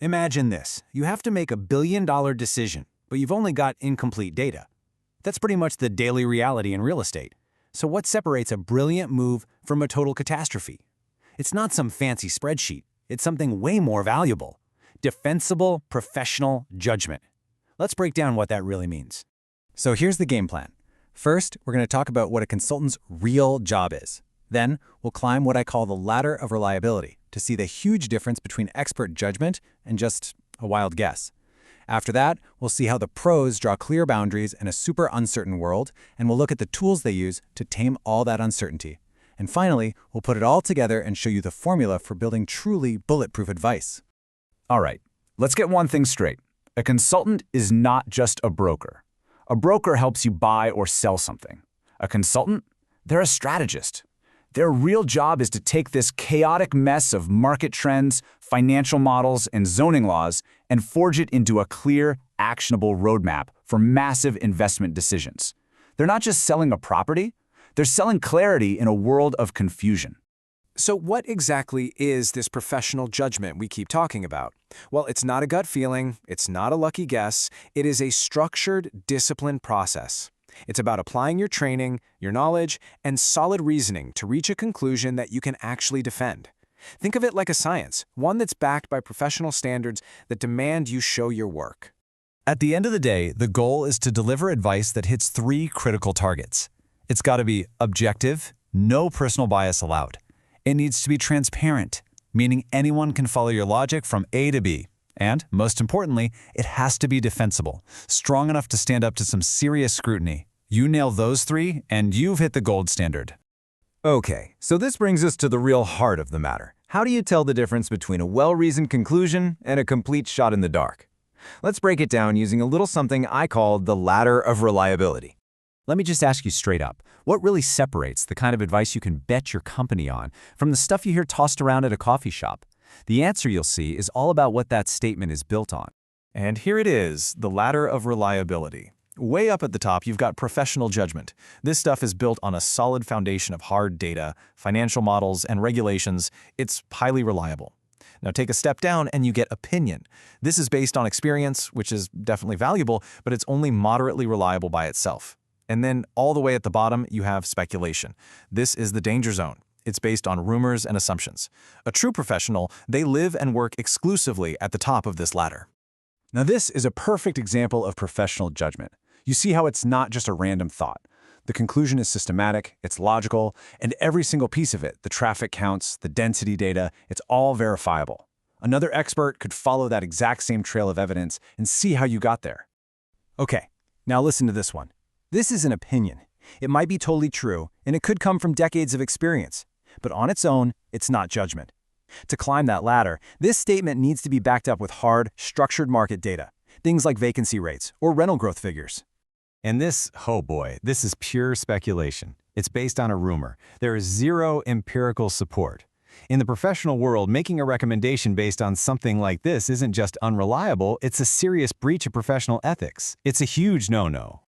Imagine this. You have to make a billion-dollar decision, but you've only got incomplete data. That's pretty much the daily reality in real estate. So what separates a brilliant move from a total catastrophe? It's not some fancy spreadsheet. It's something way more valuable. Defensible professional judgment. Let's break down what that really means. So here's the game plan. First, we're going to talk about what a consultant's real job is. Then, we'll climb what I call the ladder of reliability to see the huge difference between expert judgment and just a wild guess. After that, we'll see how the pros draw clear boundaries in a super uncertain world, and we'll look at the tools they use to tame all that uncertainty. And finally, we'll put it all together and show you the formula for building truly bulletproof advice. All right, let's get one thing straight. A consultant is not just a broker. A broker helps you buy or sell something. A consultant? They're a strategist. Their real job is to take this chaotic mess of market trends, financial models, and zoning laws and forge it into a clear, actionable roadmap for massive investment decisions. They're not just selling a property, they're selling clarity in a world of confusion. So what exactly is this professional judgment we keep talking about? Well, it's not a gut feeling, it's not a lucky guess, it is a structured, disciplined process. It's about applying your training, your knowledge, and solid reasoning to reach a conclusion that you can actually defend. Think of it like a science, one that's backed by professional standards that demand you show your work. At the end of the day, the goal is to deliver advice that hits 3 critical targets. It's got to be objective, no personal bias allowed. It needs to be transparent, meaning anyone can follow your logic from A to B. And, most importantly, it has to be defensible, strong enough to stand up to some serious scrutiny. You nail those 3, and you've hit the gold standard. Okay, so this brings us to the real heart of the matter. How do you tell the difference between a well-reasoned conclusion and a complete shot in the dark? Let's break it down using a little something I call the ladder of reliability. Let me just ask you straight up, what really separates the kind of advice you can bet your company on from the stuff you hear tossed around at a coffee shop? The answer you'll see is all about what that statement is built on. And here it is, the ladder of reliability. Way up at the top, you've got professional judgment. This stuff is built on a solid foundation of hard data, financial models, and regulations. It's highly reliable. Now take a step down and you get opinion. This is based on experience, which is definitely valuable, but it's only moderately reliable by itself. And then all the way at the bottom, you have speculation. This is the danger zone. It's based on rumors and assumptions. A true professional, they live and work exclusively at the top of this ladder. Now this is a perfect example of professional judgment. You see how it's not just a random thought. The conclusion is systematic, it's logical, and every single piece of it, the traffic counts, the density data, it's all verifiable. Another expert could follow that exact same trail of evidence and see how you got there. Okay, now listen to this one. This is an opinion. It might be totally true, and it could come from decades of experience. But on its own, it's not judgment. To climb that ladder, this statement needs to be backed up with hard, structured market data, things like vacancy rates or rental growth figures. And this, oh boy, this is pure speculation. It's based on a rumor. There is zero empirical support. In the professional world, making a recommendation based on something like this isn't just unreliable, it's a serious breach of professional ethics. It's a huge no-no.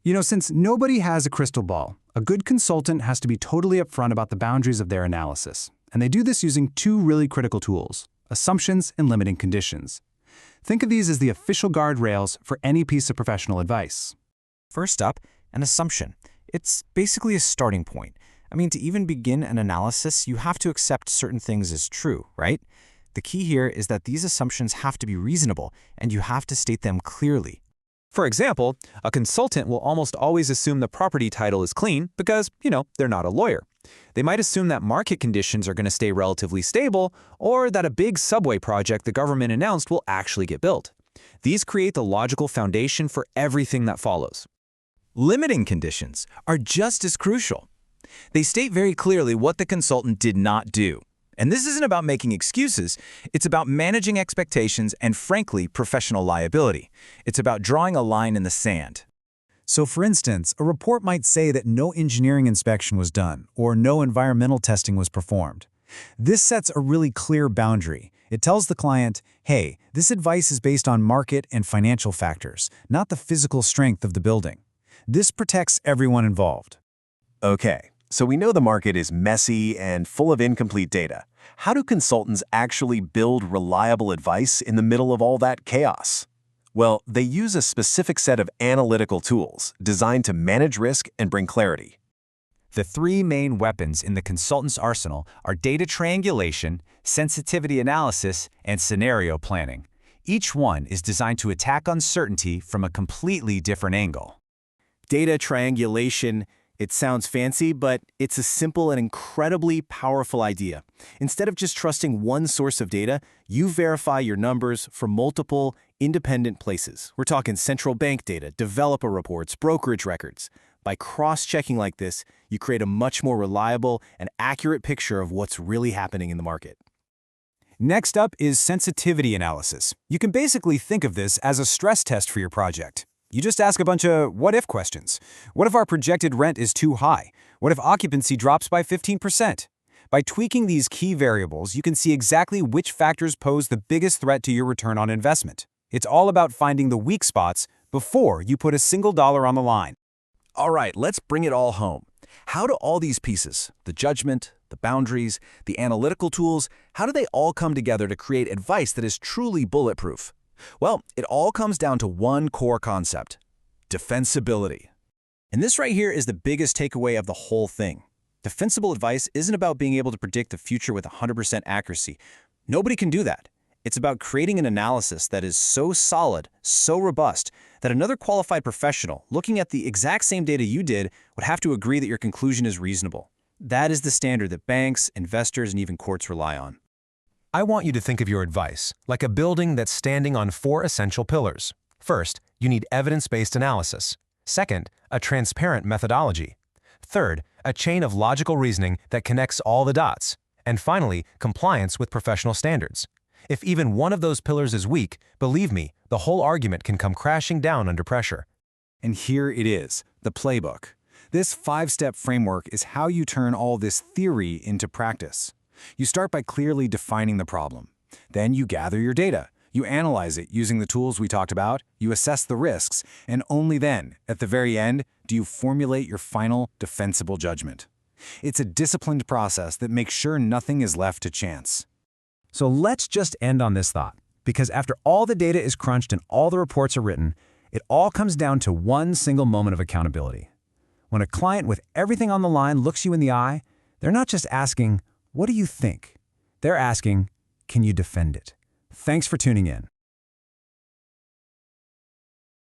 You know, since nobody has a crystal ball, a good consultant has to be totally upfront about the boundaries of their analysis. And they do this using 2 really critical tools: assumptions and limiting conditions. Think of these as the official guardrails for any piece of professional advice. First up, an assumption. It's basically a starting point. I mean, to even begin an analysis, you have to accept certain things as true, right? The key here is that these assumptions have to be reasonable, and you have to state them clearly. For example, a consultant will almost always assume the property title is clean because, they're not a lawyer. They might assume that market conditions are going to stay relatively stable or that a big subway project the government announced will actually get built. These create the logical foundation for everything that follows. Limiting conditions are just as crucial. They state very clearly what the consultant did not do. And this isn't about making excuses, it's about managing expectations and, frankly, professional liability. It's about drawing a line in the sand. So for instance, a report might say that no engineering inspection was done or no environmental testing was performed. This sets a really clear boundary. It tells the client, hey, this advice is based on market and financial factors, not the physical strength of the building. This protects everyone involved. Okay, so we know the market is messy and full of incomplete data. How do consultants actually build reliable advice in the middle of all that chaos? Well, they use a specific set of analytical tools designed to manage risk and bring clarity. The three main weapons in the consultant's arsenal are data triangulation, sensitivity analysis, and scenario planning. Each one is designed to attack uncertainty from a completely different angle. Data triangulation, it sounds fancy, but it's a simple and incredibly powerful idea. Instead of just trusting one source of data, you verify your numbers from multiple, independent places. We're talking central bank data, developer reports, brokerage records. By cross-checking like this, you create a much more reliable and accurate picture of what's really happening in the market. Next up is sensitivity analysis. You can basically think of this as a stress test for your project. You just ask a bunch of what-if questions. What if our projected rent is too high? What if occupancy drops by 15%? By tweaking these key variables, you can see exactly which factors pose the biggest threat to your return on investment. It's all about finding the weak spots before you put a single dollar on the line. All right, let's bring it all home. How do all these pieces, the judgment, the boundaries, the analytical tools, how do they all come together to create advice that is truly bulletproof? Well, it all comes down to one core concept: defensibility. And this right here is the biggest takeaway of the whole thing. Defensible advice isn't about being able to predict the future with 100% accuracy. Nobody can do that. It's about creating an analysis that is so solid, so robust, that another qualified professional looking at the exact same data you did would have to agree that your conclusion is reasonable. That is the standard that banks, investors, and even courts rely on. I want you to think of your advice like a building that's standing on 4 essential pillars. First, you need evidence-based analysis. Second, a transparent methodology. Third, a chain of logical reasoning that connects all the dots. And finally, compliance with professional standards. If even one of those pillars is weak, believe me, the whole argument can come crashing down under pressure. And here it is, the playbook. This 5-step framework is how you turn all this theory into practice. You start by clearly defining the problem. Then you gather your data. You analyze it using the tools we talked about, you assess the risks, and only then, at the very end, do you formulate your final defensible judgment. It's a disciplined process that makes sure nothing is left to chance. So let's just end on this thought, because after all the data is crunched and all the reports are written, it all comes down to one single moment of accountability. When a client with everything on the line looks you in the eye, they're not just asking, "What do you think?" They're asking, "Can you defend it?" Thanks for tuning in.